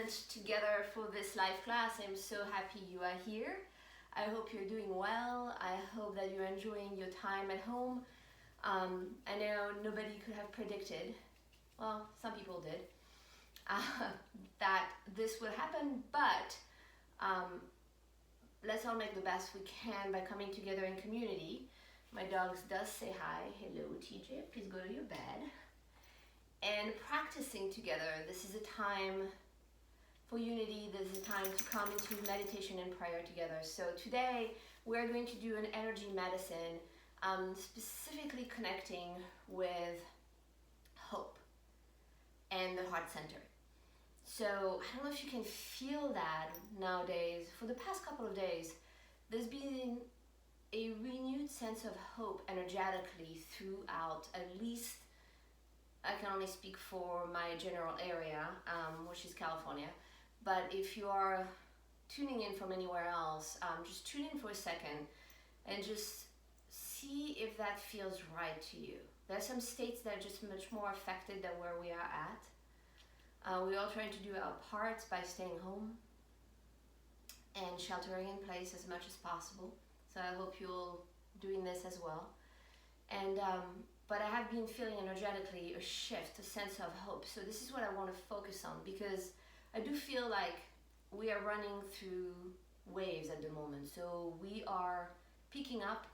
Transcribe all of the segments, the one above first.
present together for this live class. I'm so happy you are here. I hope you're doing well. I hope that you're enjoying your time at home. I know nobody could have predicted, well, some people did, that this would happen, but let's all make the best we can by coming together in community. My dogs does say hi. Hello, TJ, please go to your bed. And practicing together. This is a time for unity. This is a time to come into meditation and prayer together. So today we're going to do an energy medicine, specifically connecting with hope and the heart center. So I don't know if you can feel that nowadays. For the past couple of days, there's been a renewed sense of hope energetically throughout, at least I can only speak for my general area, which is California. But if you are tuning in from anywhere else, just tune in for a second and just see if that feels right to you. There are some states that are just much more affected than where we are at. We're all trying to do our parts by staying home and sheltering in place as much as possible. So I hope you're doing this as well. And but I have been feeling energetically a shift, a sense of hope. So this is what I want to focus on, because I do feel like we are running through waves at the moment. So we are picking up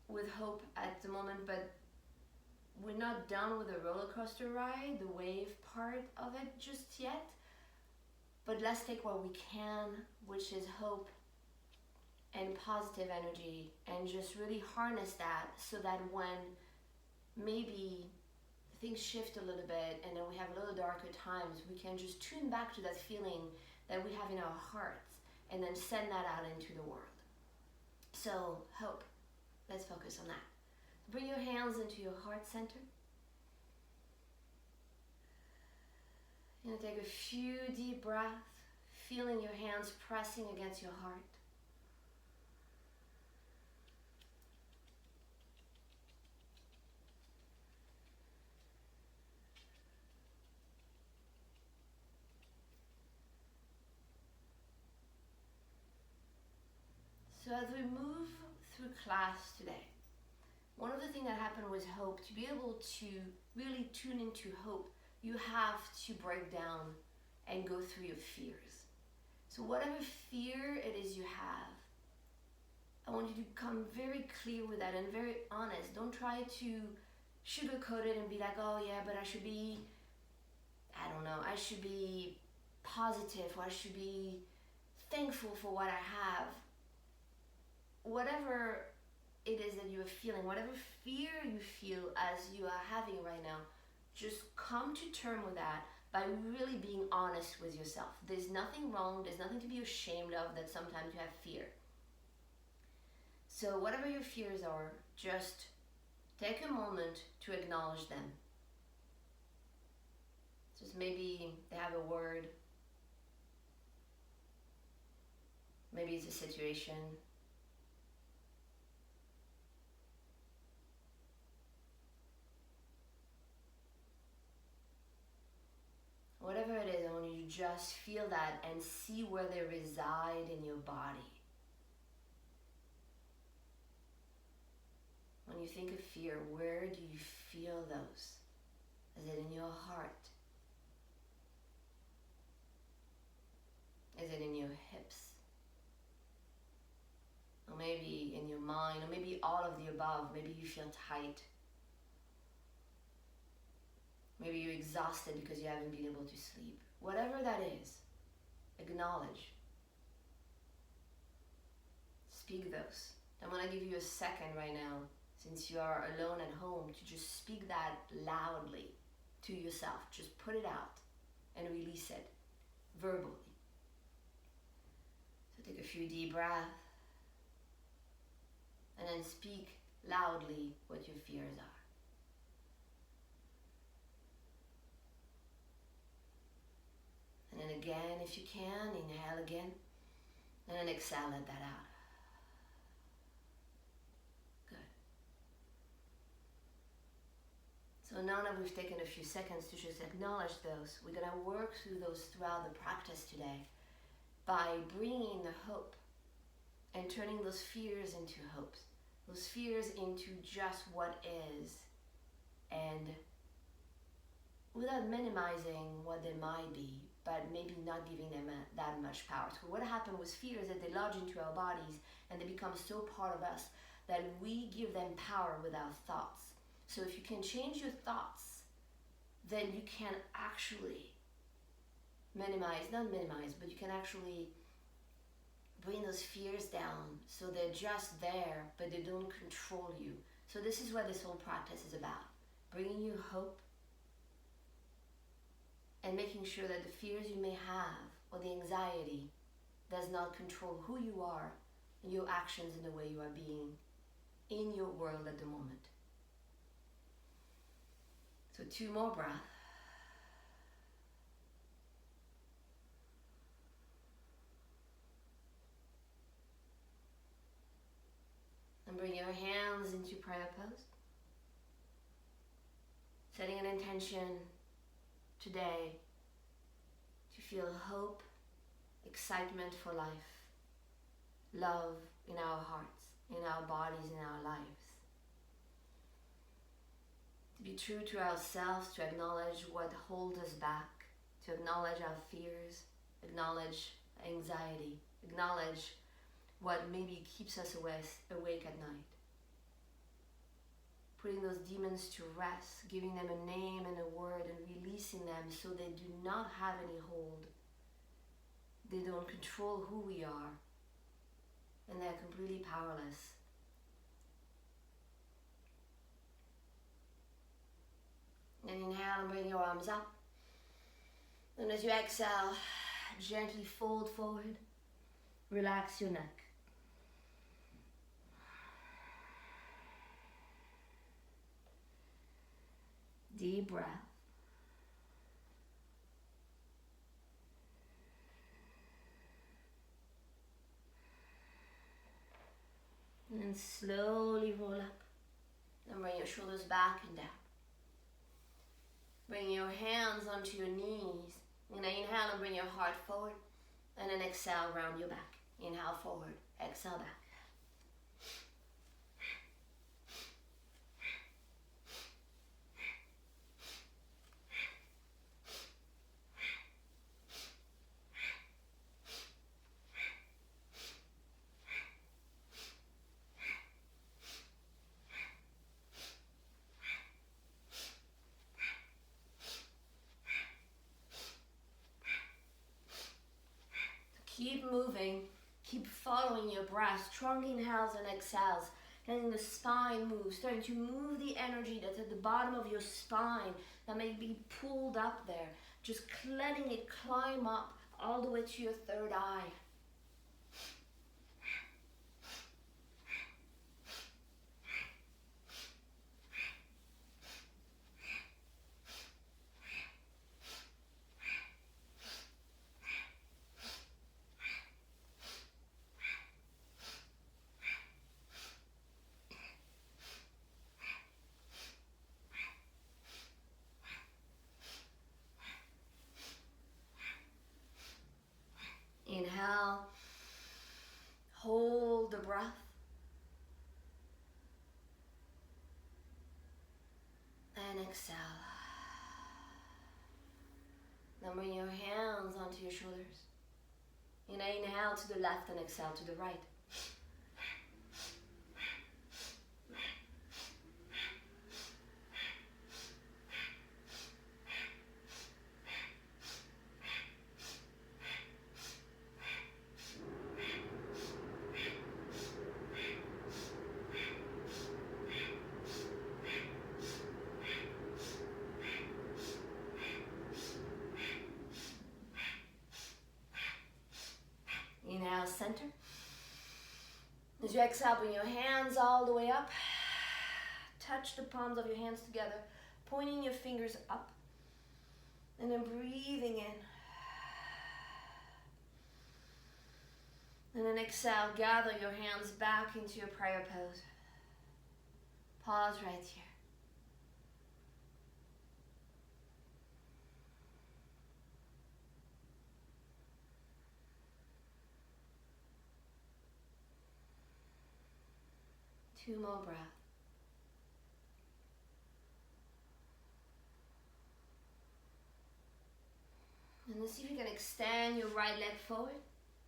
with hope at the moment, but we're not done with the roller coaster ride, the wave part of it just yet. But let's take what we can, which is hope and positive energy, and just really harness that, so that when maybe things shift a little bit and then we have a little darker times, we can just tune back to that feeling that we have in our hearts and then send that out into the world. So hope, let's focus on that. Bring your hands into your heart center. You're going to take a few deep breaths, feeling your hands pressing against your heart. So as we move through class today, one of the things that happened was hope. To be able to really tune into hope, you have to break down and go through your fears. So whatever fear it is you have, I want you to come very clear with that and very honest. Don't try to sugarcoat it and be like, oh yeah, but I should be, I don't know, I should be positive, or I should be thankful for what I have. Whatever it is that you are feeling, whatever fear you feel as you are having right now, just come to terms with that by really being honest with yourself. There's nothing wrong, there's nothing to be ashamed of that sometimes you have fear. So whatever your fears are, just take a moment to acknowledge them. Just maybe they have a word, maybe it's a situation. Whatever it is, I want you to just feel that and see where they reside in your body. When you think of fear, where do you feel those? Is it in your heart? Is it in your hips? Or maybe in your mind, or maybe all of the above. Maybe you feel tight. Maybe you're exhausted because you haven't been able to sleep. Whatever that is, acknowledge. Speak those. I'm going to give you a second right now, since you are alone at home, to just speak that loudly to yourself. Just put it out and release it verbally. So take a few deep breaths and then speak loudly what your fears are. And then again, if you can, inhale again, and then exhale, let that out. Good. So So now that we've taken a few seconds to just acknowledge those, we're going to work through those throughout the practice today by bringing the hope and turning those fears into hopes, those fears into just what is, and without minimizing what they might be, but maybe not giving them that much power. So what happens with fear is that they lodge into our bodies and they become so part of us that we give them power with our thoughts. So if you can change your thoughts, then you can actually not minimize, but you can actually bring those fears down so they're just there, but they don't control you. So this is what this whole practice is about. Bringing you hope and making sure that the fears you may have or the anxiety does not control who you are and your actions and the way you are being in your world at the moment. So 2 more breaths. And bring your hands into prayer pose. Setting an intention today to feel hope, excitement for life, love in our hearts, in our bodies, in our lives. To be true to ourselves, to acknowledge what holds us back, to acknowledge our fears, acknowledge anxiety, acknowledge what maybe keeps us awake at night. Putting those demons to rest, giving them a name and a word and releasing them so they do not have any hold. They don't control who we are and they're completely powerless. And inhale and bring your arms up. And as you exhale, gently fold forward. Relax your neck. Deep breath. And then slowly roll up. And bring your shoulders back and down. Bring your hands onto your knees. And then inhale and bring your heart forward. And then exhale, round your back. Inhale forward, exhale back. Keep moving, keep following your breath, strong inhales and exhales, letting the spine move, starting to move the energy that's at the bottom of your spine that may be pulled up there, just letting it climb up all the way to your third eye. Inhale, hold the breath, and exhale. Now bring your hands onto your shoulders. Inhale to the left and exhale to the right. Inhale, center. As you exhale, bring your hands all the way up. Touch the palms of your hands together, pointing your fingers up. And then breathing in. And then exhale, gather your hands back into your prayer pose. Pause right here. 2 more breaths. And let's see if you can extend your right leg forward.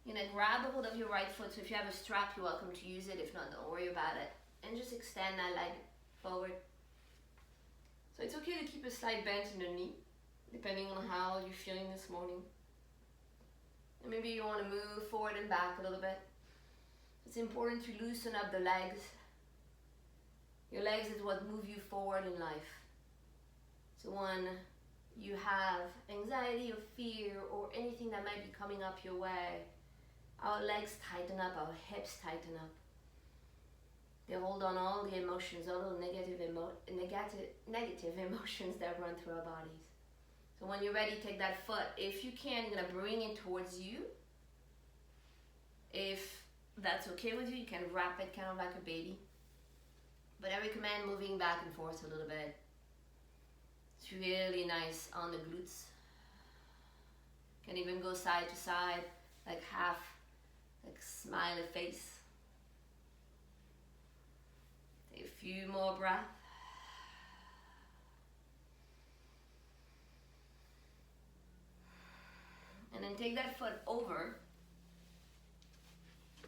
You're going to grab a hold of your right foot. So if you have a strap, you're welcome to use it. If not, don't worry about it. And just extend that leg forward. So it's okay to keep a slight bend in the knee, depending on how you're feeling this morning. And maybe you want to move forward and back a little bit. It's important to loosen up the legs. Your legs is what move you forward in life. So when you have anxiety or fear or anything that might be coming up your way, our legs tighten up, our hips tighten up. They hold on all the emotions, all the negative emotions that run through our bodies. So when you're ready, take that foot. If you can, you're going to bring it towards you. If that's okay with you, you can wrap it kind of like a baby. But I recommend moving back and forth a little bit. It's really nice on the glutes. Can even go side to side, like half, like smiley face. Take a few more breaths. And then take that foot over.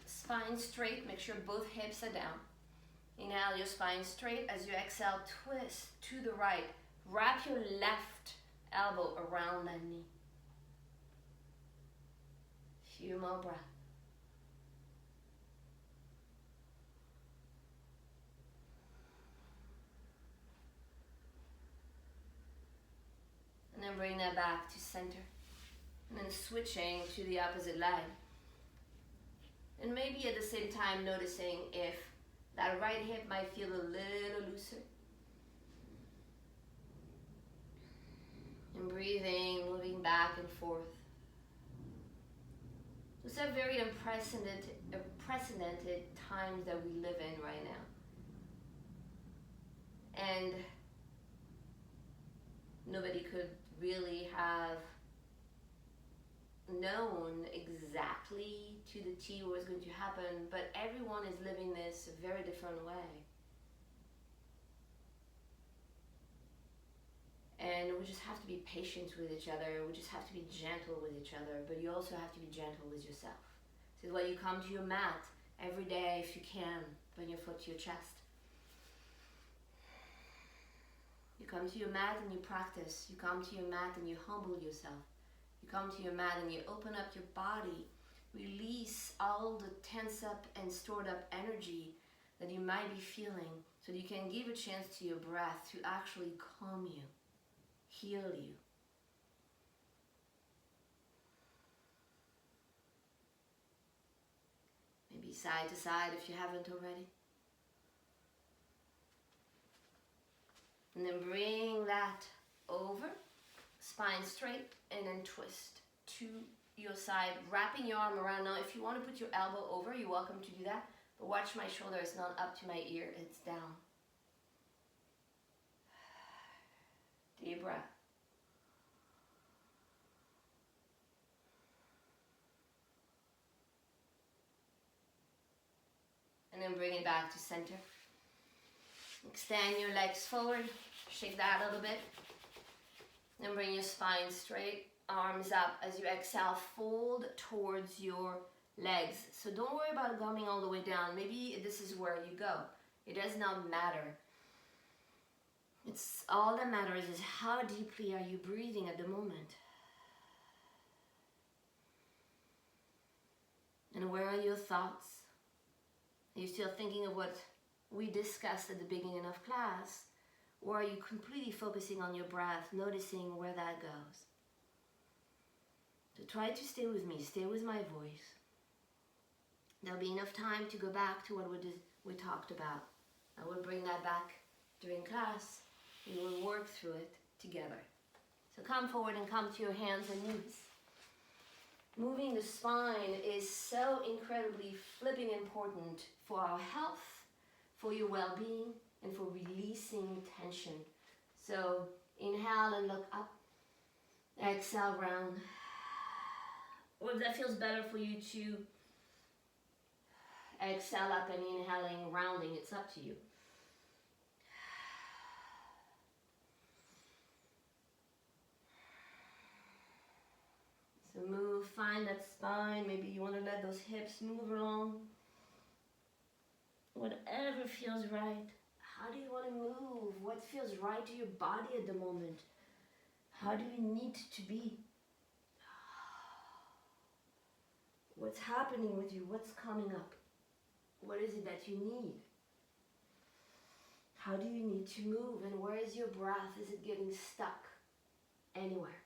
Spine straight, make sure both hips are down. Inhale your spine straight. As you exhale, twist to the right. Wrap your left elbow around that knee. Few more breaths. And then bring that back to center. And then switching to the opposite leg. And maybe at the same time noticing if that right hip might feel a little looser. And breathing, moving back and forth. Those are very unprecedented times that we live in right now. And nobody could really have known exactly to the T what was going to happen, but everyone is living this a very different way. And we just have to be patient with each other. We just have to be gentle with each other, but you also have to be gentle with yourself. This is why you come to your mat every day if you can. Bring your foot to your chest. You come to your mat and you practice. You come to your mat and you humble yourself. You come to your mat and you open up your body. Release all the tense up and stored up energy that you might be feeling so that you can give a chance to your breath to actually calm you. Heal you. Maybe side to side if you haven't already. And then bring that over, spine straight, and then twist to your side, wrapping your arm around. Now, if you want to put your elbow over, you're welcome to do that. But watch my shoulder, it's not up to my ear, it's down. Deep breath. And then bring it back to center. Extend your legs forward. Shake that a little bit. Then bring your spine straight. Arms up. As you exhale, fold towards your legs. So don't worry about coming all the way down. Maybe this is where you go. It does not matter. It's all that matters is how deeply are you breathing at the moment. And where are your thoughts? Are you still thinking of what we discussed at the beginning of class? Or are you completely focusing on your breath, noticing where that goes? So try to stay with me, stay with my voice. There'll be enough time to go back to what we talked about. I will bring that back during class. We will work through it together. So come forward and come to your hands and knees. Moving the spine is so incredibly flipping important for our health, for your well-being, and for releasing tension. So inhale and look up. Exhale, round. Or if that feels better for you to Exhale up and inhaling, rounding. It's up to you. So move, find that spine. Maybe you want to let those hips move along. Whatever feels right. How do you want to move? What feels right to your body at the moment? How do you need to be? What's happening with you? What's coming up? What is it that you need? How do you need to move? And where is your breath? Is it getting stuck anywhere?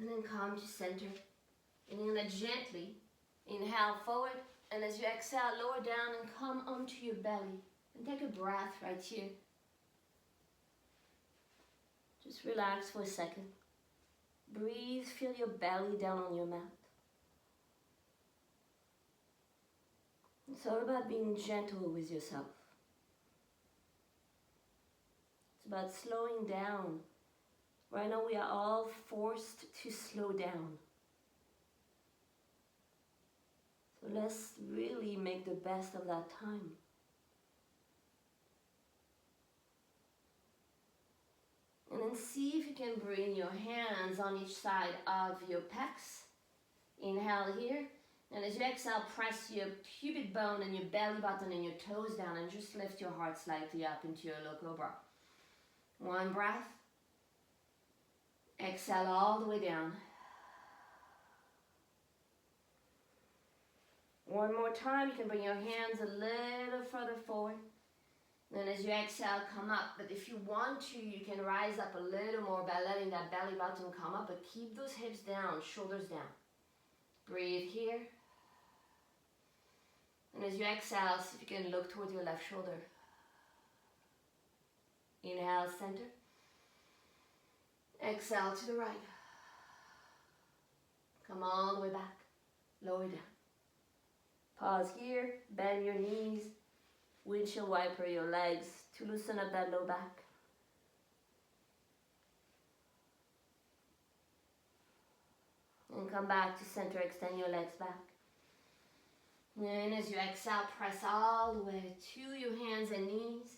And then come to center. And you're going to gently inhale forward. And as you exhale, lower down and come onto your belly. And take a breath right here. Just relax for a second. Breathe, feel your belly down on your mat. It's all about being gentle with yourself. It's about slowing down. Right now we are all forced to slow down. So let's really make the best of that time. And then see if you can bring your hands on each side of your pecs. Inhale here. And as you exhale, press your pubic bone and your belly button and your toes down and just lift your heart slightly up into your low cobra. One breath. Exhale all the way down. One more time, you can bring your hands a little further forward. Then as you exhale, come up. But if you want to, you can rise up a little more by letting that belly button come up, but keep those hips down, shoulders down. Breathe here. And as you exhale, see if you can look towards your left shoulder. Inhale, center. Exhale to the right. Come all the way back. Lower down. Pause here. Bend your knees. Windshield wiper your legs to loosen up that low back. And come back to center. Extend your legs back. And as you exhale, press all the way to your hands and knees.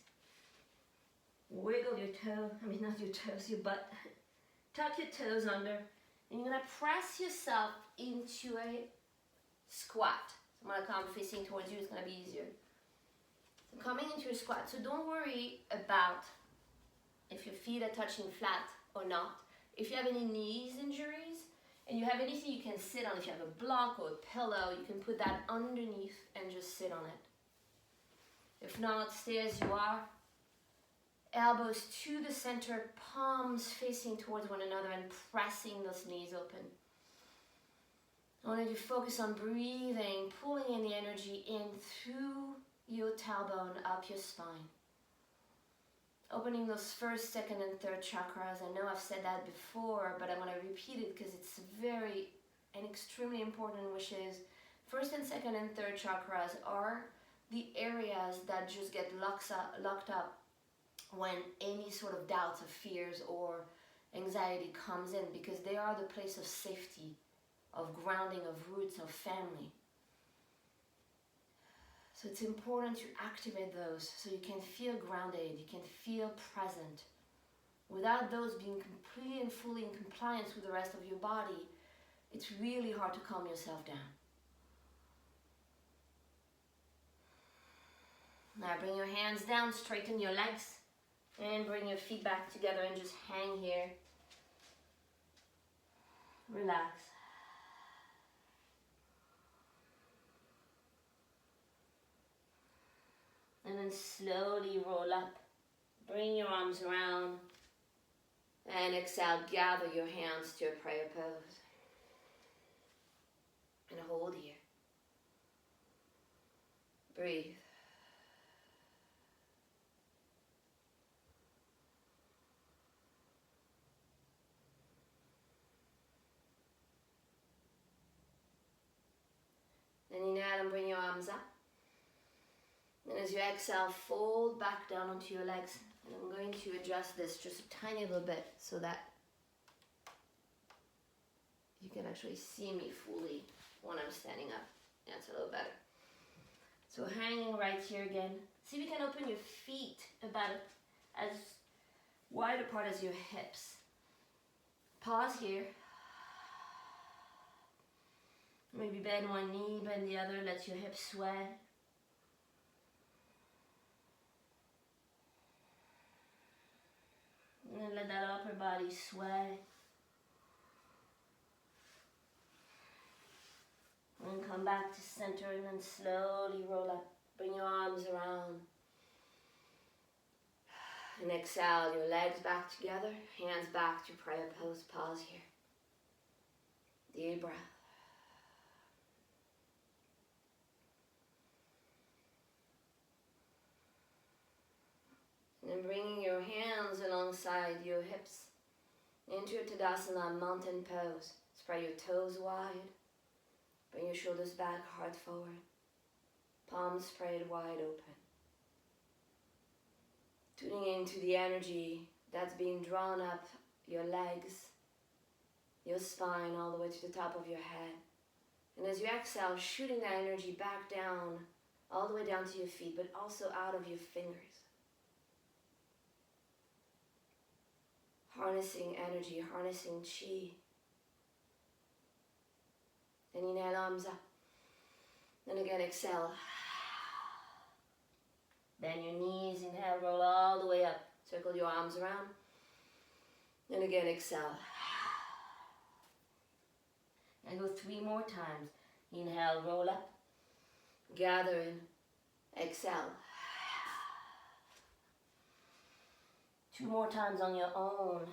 Wiggle your toe. Not your toes, your butt. Tuck your toes under. And you're going to press yourself into a squat. So I'm going to come facing towards you. It's going to be easier. So coming into a squat. So don't worry about if your feet are touching flat or not. If you have any knees injuries and you have anything you can sit on, if you have a block or a pillow, you can put that underneath and just sit on it. If not, stay as you are. Elbows to the center, palms facing towards one another and pressing those knees open. I want you to focus on breathing, pulling in the energy in through your tailbone, up your spine. Opening those first, second, and third chakras. I know I've said that before, but I'm going to repeat it because it's very and extremely important, which is first and second and third chakras are the areas that just get locked up when any sort of doubts or fears or anxiety comes in, because they are the place of safety, of grounding, of roots, of family. So it's important to activate those so you can feel grounded, you can feel present. Without those being completely and fully in compliance with the rest of your body, it's really hard to calm yourself down. Now bring your hands down, straighten your legs. And bring your feet back together and just hang here. Relax. And then slowly roll up. Bring your arms around. And exhale, gather your hands to a prayer pose. And hold here. Breathe. Then inhale and bring your arms up. And as you exhale, fold back down onto your legs. And I'm going to adjust this just a tiny little bit so that you can actually see me fully when I'm standing up. That's a little better. So hanging right here again. See if you can open your feet about as wide apart as your hips. Pause here. Maybe bend one knee, bend the other, let your hips sway. And then let that upper body sway. And come back to center and then slowly roll up. Bring your arms around. And exhale, your legs back together, hands back to prayer pose. Pause here. Deep breath. And then bringing your hands alongside your hips into your Tadasana mountain pose. Spread your toes wide. Bring your shoulders back, heart forward. Palms spread wide open. Tuning into the energy that's being drawn up your legs, your spine, all the way to the top of your head. And as you exhale, shooting that energy back down, all the way down to your feet, but also out of your fingers. Harnessing energy, harnessing chi. And inhale, arms up. Then again, exhale. Bend your knees, inhale, roll all the way up. Circle your arms around. And again, exhale. And go 3 more times. Inhale, roll up. Gather in. Exhale. 2 more times on your own.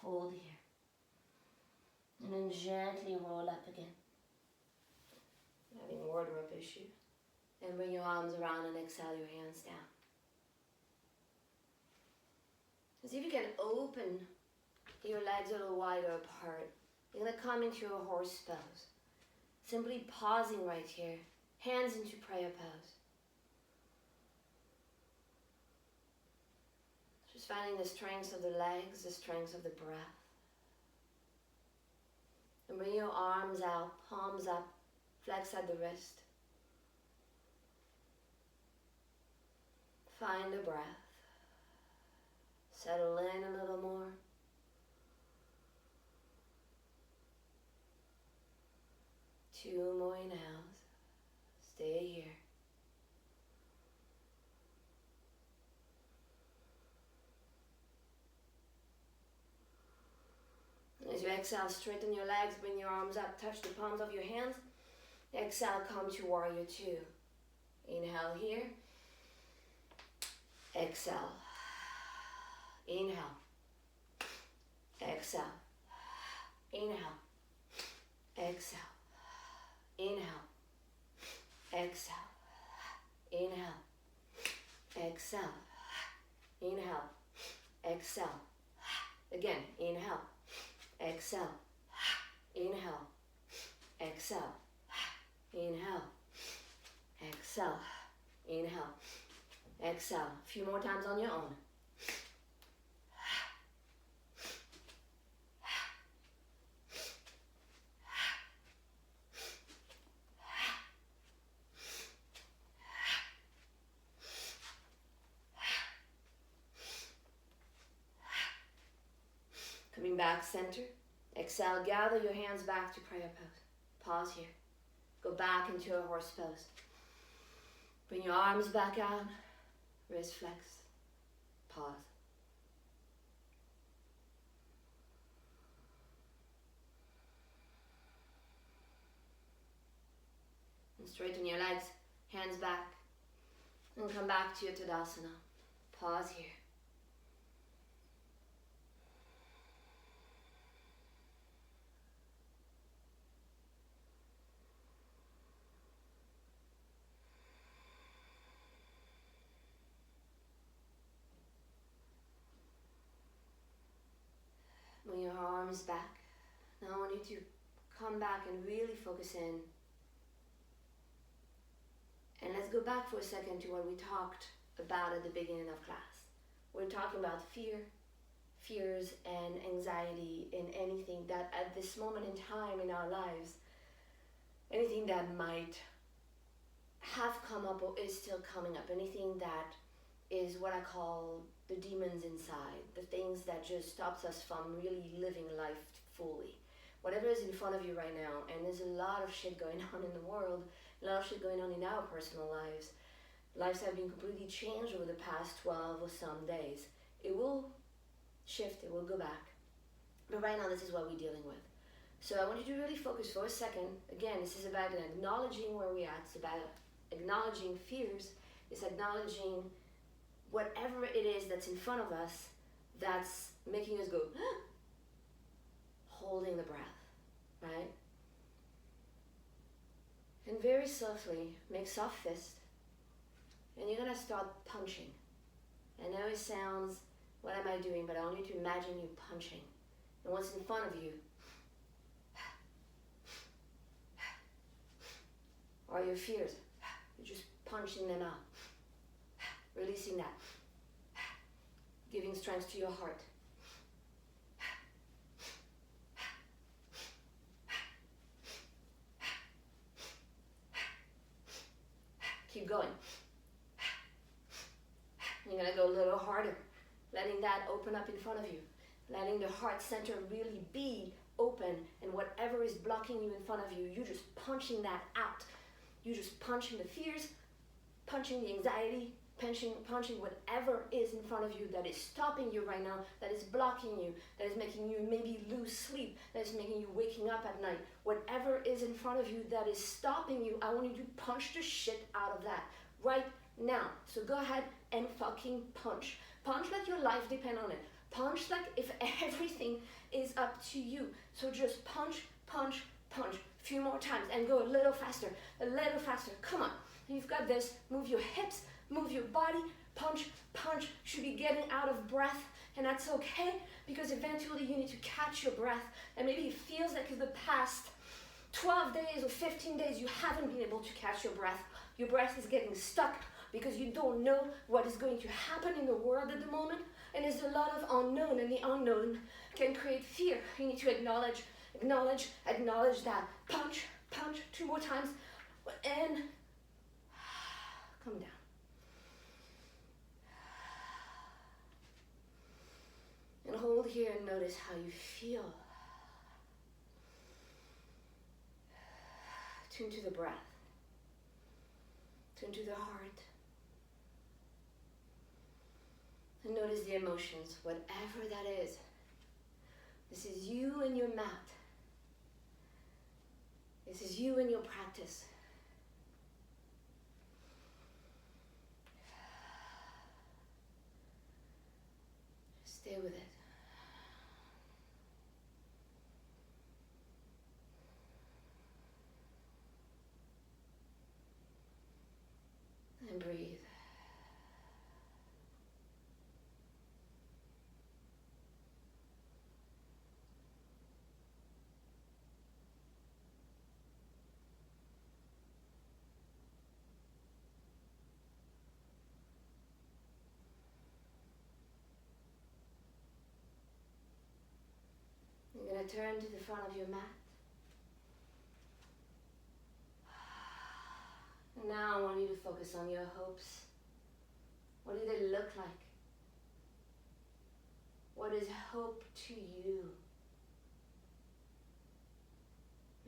Hold here. And then gently roll up again. Having wardrobe issue. And bring your arms around and exhale your hands down. See if you can open your legs a little wider apart. You're going to come into a horse pose. Simply pausing right here. Hands into prayer pose. Just finding the strength of the legs, the strength of the breath. And bring your arms out, palms up, flex at the wrist. Find the breath. Settle in a little more. Two more inhales. Stay here. As you exhale, straighten your legs, bring your arms up, touch the palms of your hands. Exhale, come to warrior 2. Inhale here. Exhale. Inhale. Exhale. Inhale. Exhale. Inhale. Exhale. Inhale. Exhale. Inhale. Exhale. Again, inhale. Exhale. Inhale. Exhale. Inhale. Exhale. Inhale. Exhale. A few more times on your own. Coming back center. Exhale, gather your hands back to prayer pose. Pause here. Go back into a horse pose. Bring your arms back out. Wrist flex. Pause. And straighten your legs. Hands back. And come back to your Tadasana. Pause here. Bring your arms back. Now I want you to come back and really focus in go back for a second to what we talked about at the beginning of class. We're talking about fears and anxiety in anything that at this moment in time in our lives, anything that might have come up or is still coming up, anything that is what I call the demons inside, the things that just stops us from really living life fully. Whatever is in front of you right now, and there's a lot of shit going on in the world, a lot of shit going on in our personal lives. Lives have been completely changed over the past 12 or some days. It will shift, it will go back. But right now, this is what we're dealing with. So I want you to really focus for a second. Again, this is about acknowledging where we're at. It's about acknowledging fears. It's acknowledging whatever it is that's in front of us that's making us go, holding the breath, right? And very softly, make soft fist, and you're gonna start punching. I know it sounds, what am I doing? But I want you to imagine you punching. And what's in front of you are your fears. You're just punching them out, releasing that, giving strength to your heart. Keep going. You're going to go a little harder, letting that open up in front of you, letting the heart center really be open, and whatever is blocking you in front of you, you're just punching that out. You're just punching the fears, punching the anxiety, punching whatever is in front of you that is stopping you right now, that is blocking you, that is making you maybe lose sleep, that is making you waking up at night. Whatever is in front of you that is stopping you, I want you to punch the shit out of that right now. So go ahead and fucking punch. Punch like your life depends on it. Punch like if everything is up to you. So just punch, punch, punch. A few more times and go a little faster, a little faster. Come on. You've got this. Move your hips, move your body. Punch, punch. You should be getting out of breath, and that's okay, because eventually you need to catch your breath. And maybe it feels like in the past 12 days or 15 days you haven't been able to catch your breath. Your breath is getting stuck because you don't know what is going to happen in the world at the moment, and there's a lot of unknown, and the unknown can create fear. You need to acknowledge that. Punch, punch, 2 more times, and come down. And hold here and notice how you feel. Tune to the breath. Tune to the heart. And notice the emotions, whatever that is. This is you and your mat. This is you and your practice. Stay with it. And breathe. You're going to turn to the front of your mat. And now I want you to focus on your hopes. What do they look like? What is hope to you?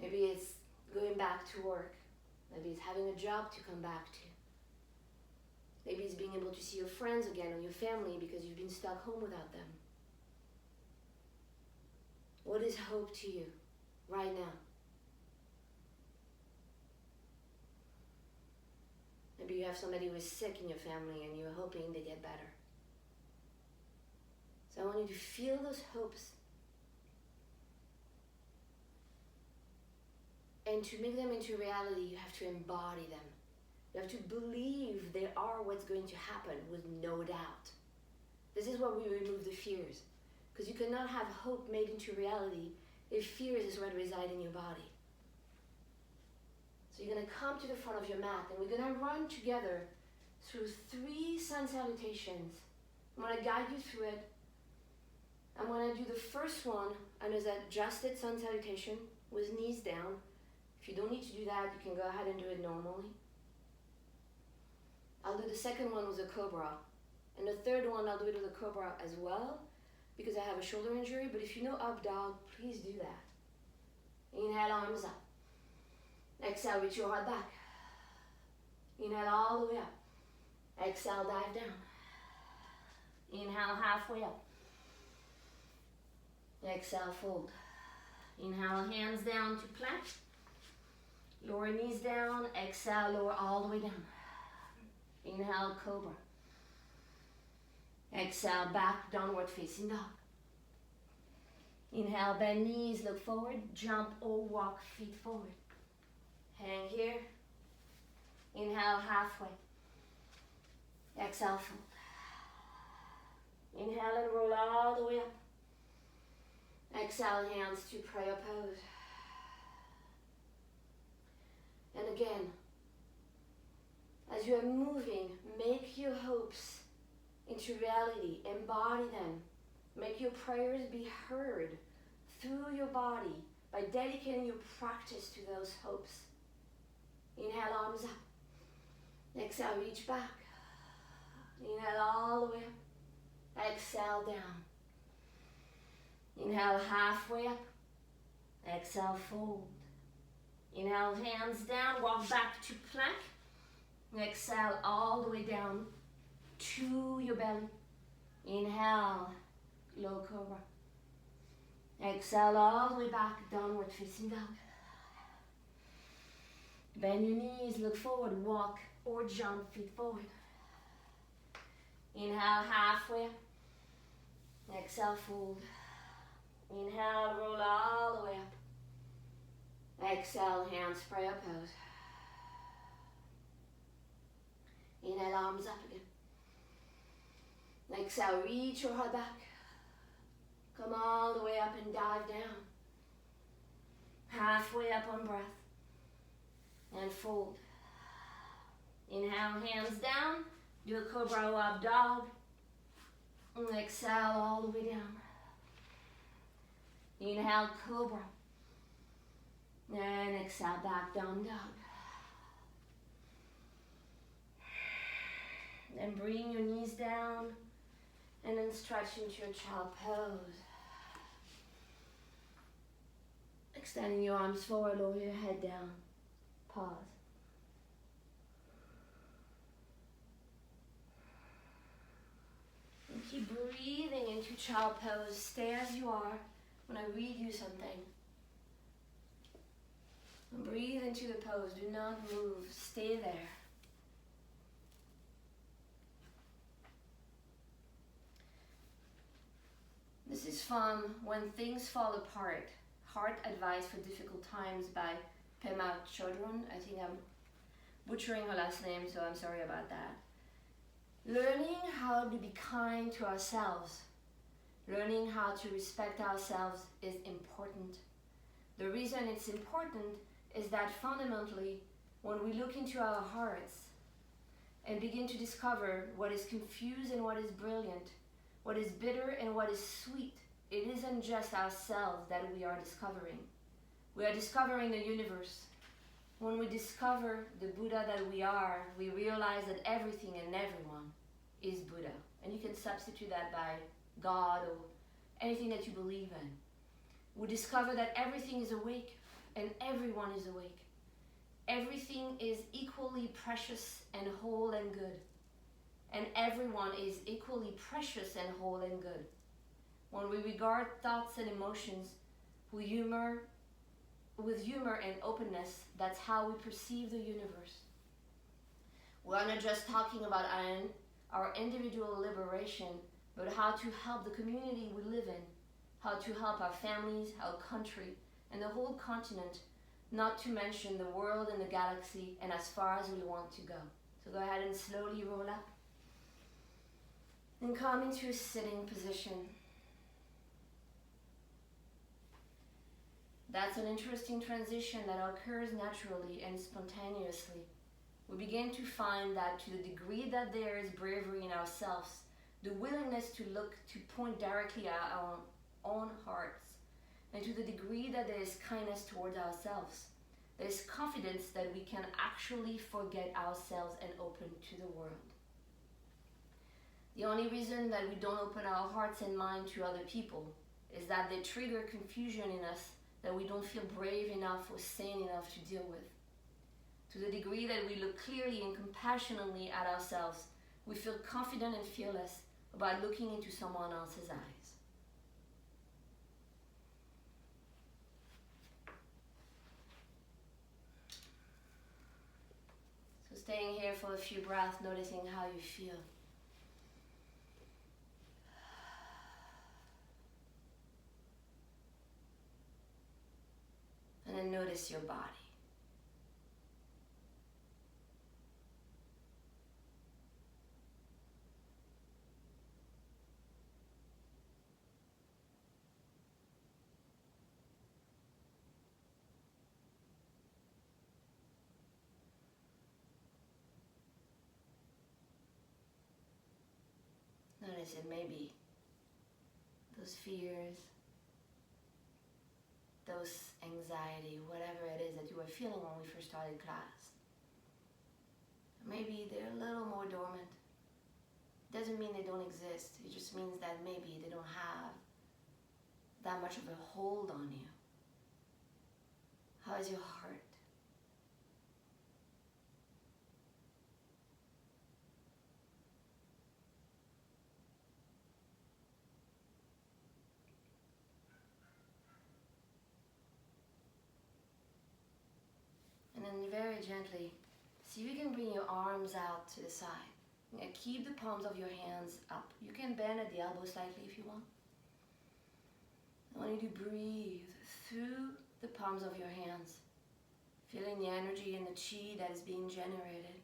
Maybe it's going back to work. Maybe it's having a job to come back to. Maybe it's being able to see your friends again or your family because you've been stuck home without them. What is hope to you right now? Maybe you have somebody who is sick in your family and you're hoping they get better. So I want you to feel those hopes. And to make them into reality, you have to embody them. You have to believe they are what's going to happen with no doubt. This is where we remove the fears. Because you cannot have hope made into reality if fears is what reside in your body. So you're going to come to the front of your mat and we're going to run together through 3 sun salutations. I'm going to guide you through it. I'm going to do the first one under the adjusted sun salutation with knees down. If you don't need to do that, you can go ahead and do it normally. I'll do the second one with a cobra. And the third one, I'll do it with a cobra as well because I have a shoulder injury. But if you know up dog, please do that. Inhale, arms up. Exhale, reach your heart back. Inhale all the way up. Exhale, dive down. Inhale, halfway up. Exhale, fold. Inhale, hands down to plank. Lower knees down. Exhale, lower all the way down. Inhale, cobra. Exhale, back, downward facing dog. Inhale, bend knees, look forward, jump or walk feet forward. Hang here. Inhale, halfway. Exhale, fold. Inhale and roll all the way up. Exhale, hands to prayer pose. And again, as you are moving, make your hopes into reality. Embody them. Make your prayers be heard through your body by dedicating your practice to those hopes. Inhale, arms up. Exhale, reach back. Inhale all the way up. Exhale, down. Inhale, halfway up. Exhale, fold. Inhale, hands down, walk back to plank. Exhale all the way down to your belly. Inhale, low cobra. Exhale all the way back, downward facing dog. Bend your knees, look forward, walk or jump feet forward. Inhale, halfway up. Exhale, fold. Inhale, roll all the way up. Exhale, hands prayer pose. Inhale, arms up again. Exhale, reach your heart back. Come all the way up and dive down. Halfway up on breath. And fold. Inhale, hands down. Do a cobra or up dog. And exhale all the way down. Inhale, cobra. And exhale, back down dog. Then bring your knees down and then stretch into your child pose. Extending your arms forward, lower your head down. Pause. And keep breathing into child pose. Stay as you are when I read you something. And breathe into the pose. Do not move. Stay there. This is from When Things Fall Apart, Heart Advice for Difficult Times by Pema Chodron. I think I'm butchering her last name, so I'm sorry about that. Learning how to be kind to ourselves, learning how to respect ourselves is important. The reason it's important is that fundamentally, when we look into our hearts and begin to discover what is confused and what is brilliant, what is bitter and what is sweet, it isn't just ourselves that we are discovering. We are discovering the universe. When we discover the Buddha that we are, we realize that everything and everyone is Buddha. And you can substitute that by God or anything that you believe in. We discover that everything is awake and everyone is awake. Everything is equally precious and whole and good. And everyone is equally precious and whole and good. When we regard thoughts and emotions with humor and openness, that's how we perceive the universe. We're not just talking about our individual liberation, but how to help the community we live in, how to help our families, our country, and the whole continent, not to mention the world and the galaxy, and as far as we want to go. So go ahead and slowly roll up. And come into a sitting position. That's an interesting transition that occurs naturally and spontaneously. We begin to find that to the degree that there is bravery in ourselves, the willingness to look, to point directly at our own hearts, and to the degree that there is kindness towards ourselves, there is confidence that we can actually forget ourselves and open to the world. The only reason that we don't open our hearts and mind to other people is that they trigger confusion in us that we don't feel brave enough or sane enough to deal with. To the degree that we look clearly and compassionately at ourselves, we feel confident and fearless about looking into someone else's eyes. So staying here for a few breaths, noticing how you feel. And then notice your body. Notice it may be those fears, those anxiety, whatever it is that you were feeling when we first started class. Maybe they're a little more dormant. Doesn't mean they don't exist. It just means that maybe they don't have that much of a hold on you. How is your heart? And then very gently, see if you can bring your arms out to the side. Now keep the palms of your hands up. You can bend at the elbow slightly if you want. I want you to breathe through the palms of your hands, feeling the energy and the chi that is being generated.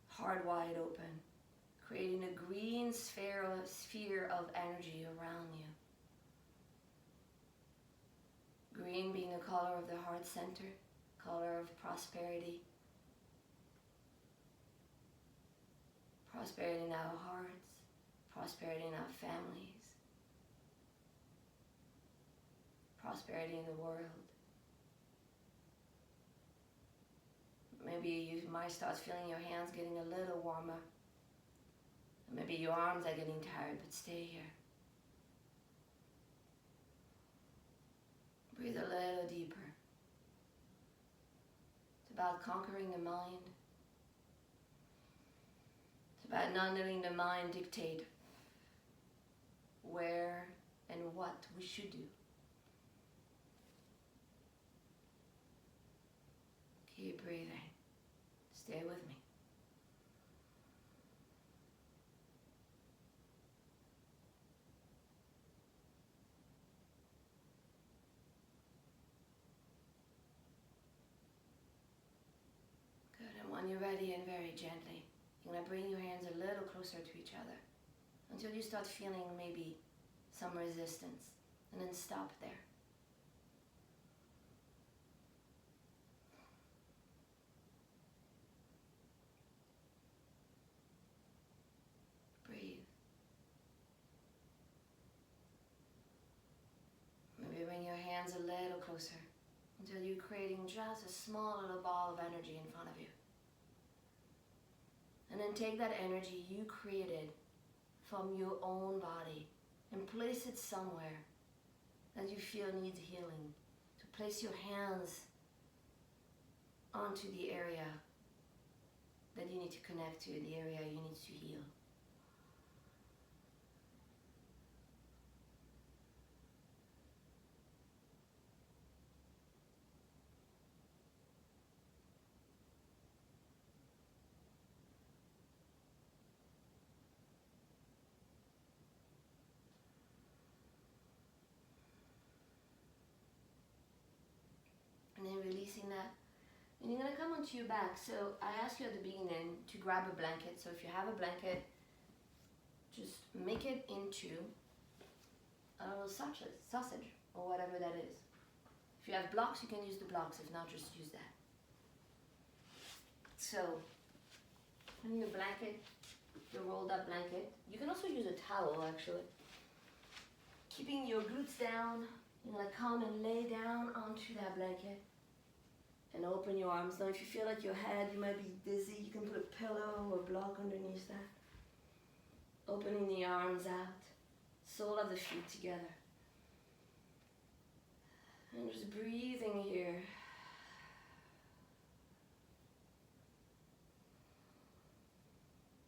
Heart wide open, creating a green sphere of energy around you. Green being the color of the heart center, color of prosperity. Prosperity in our hearts, prosperity in our families, prosperity in the world. Maybe you might start feeling your hands getting a little warmer. Maybe your arms are getting tired, but stay here. Breathe a little deeper. It's about conquering the mind. It's about not letting the mind dictate where and what we should do. Keep breathing. Stay with me. Good, and when you're ready and very gently, you're going to bring your hands a little closer to each other until you start feeling maybe some resistance, and then stop there. Breathe. Maybe bring your hands a little closer until you're creating just a small little ball of energy in front of you. And then take that energy you created from your own body and place it somewhere that you feel needs healing. To place your hands onto the area that you need to connect to, the area you need to heal. And then releasing that. And you're going to come onto your back. So I asked you at the beginning to grab a blanket. So if you have a blanket, just make it into a little sausage or whatever that is. If you have blocks, you can use the blocks. If not, just use that. So, putting your blanket, your rolled up blanket. You can also use a towel, actually. Keeping your glutes down. You're going to come and lay down onto that blanket. And open your arms. Now, if you feel like your head, you might be dizzy, you can put a pillow or block underneath that. Opening the arms out. Sole of the feet together. And just breathing here.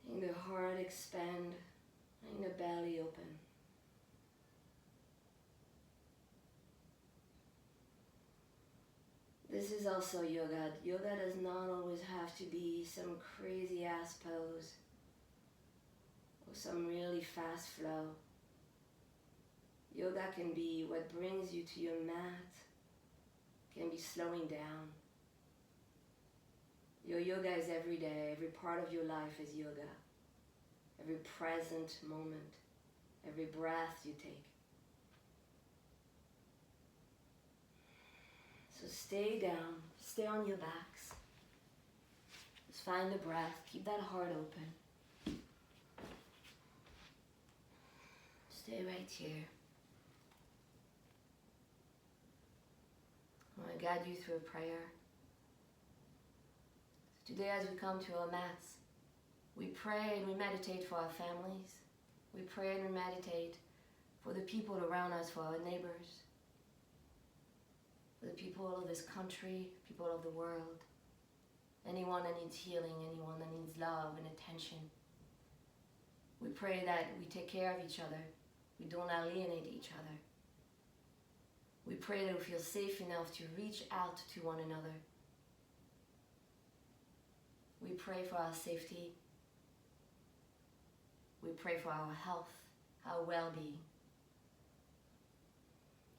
Letting the heart expand. Letting the belly open. This is also yoga. Yoga does not always have to be some crazy ass pose or some really fast flow. Yoga can be what brings you to your mat, can be slowing down. Your yoga is every day. Every part of your life is yoga. Every present moment, every breath you take. So stay down, stay on your backs. Just find the breath, keep that heart open. Stay right here. I want to guide you through a prayer. Today, as we come to our mats, we pray and we meditate for our families. We pray and we meditate for the people around us, for our neighbors, for the people of this country, people of the world, anyone that needs healing, anyone that needs love and attention. We pray that we take care of each other, we don't alienate each other. We pray that we feel safe enough to reach out to one another. We pray for our safety. We pray for our health, our well-being.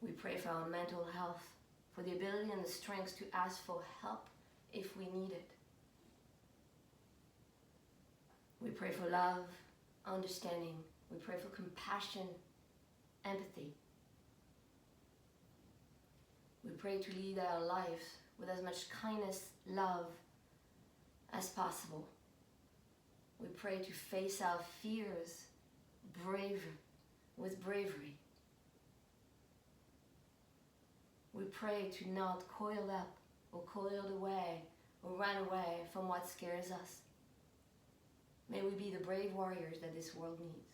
We pray for our mental health, for the ability and the strength to ask for help if we need it. We pray for love, understanding. We pray for compassion, empathy. We pray to lead our lives with as much kindness, love as possible. We pray to face our fears with bravery. We pray to not coil up or coiled away or run away from what scares us. May we be the brave warriors that this world needs.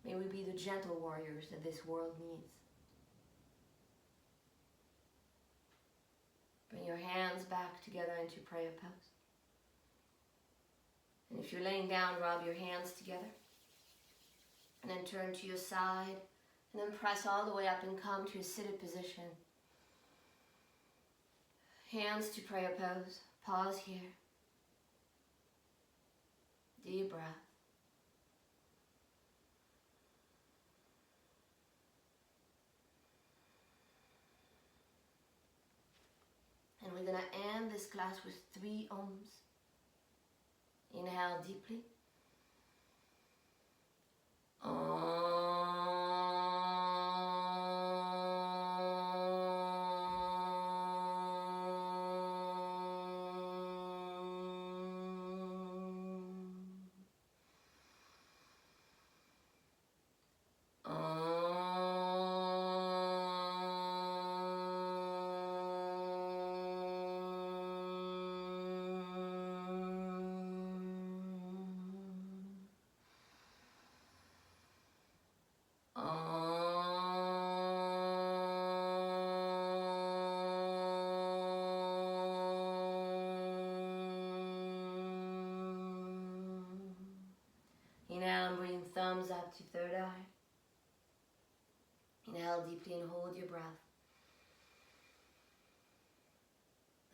May we be the gentle warriors that this world needs. Bring your hands back together into prayer pose. And if you're laying down, rub your hands together. And then turn to your side. And then press all the way up and come to a seated position. Hands to prayer pose. Pause here. Deep breath. And we're going to end this class with 3 ohms. Inhale deeply. Inhale and bring thumbs up to third eye. Inhale deeply and hold your breath.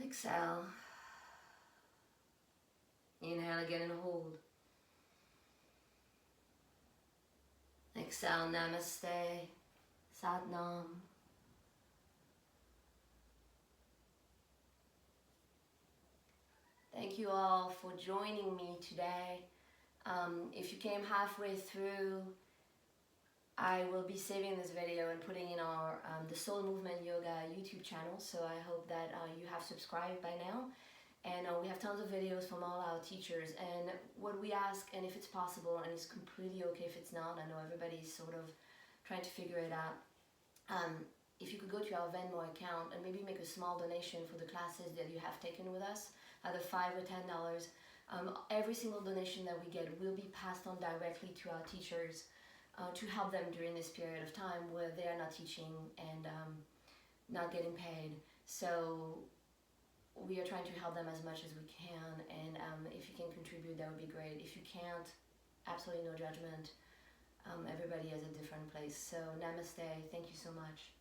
Exhale. Inhale again and hold. Exhale, namaste, sat nam. Thank you all for joining me today. If you came halfway through, I will be saving this video and putting in our the Soul Movement Yoga YouTube channel, so I hope that you have subscribed by now. And we have tons of videos from all our teachers, and what we ask, and if it's possible, and it's completely okay if it's not, I know everybody's sort of trying to figure it out, if you could go to our Venmo account and maybe make a small donation for the classes that you have taken with us, either $5 or $10. Every single donation that we get will be passed on directly to our teachers to help them during this period of time where they are not teaching and not getting paid. So we are trying to help them as much as we can, and if you can contribute, that would be great. If you can't, absolutely no judgment. Everybody is a different place. So namaste, thank you so much.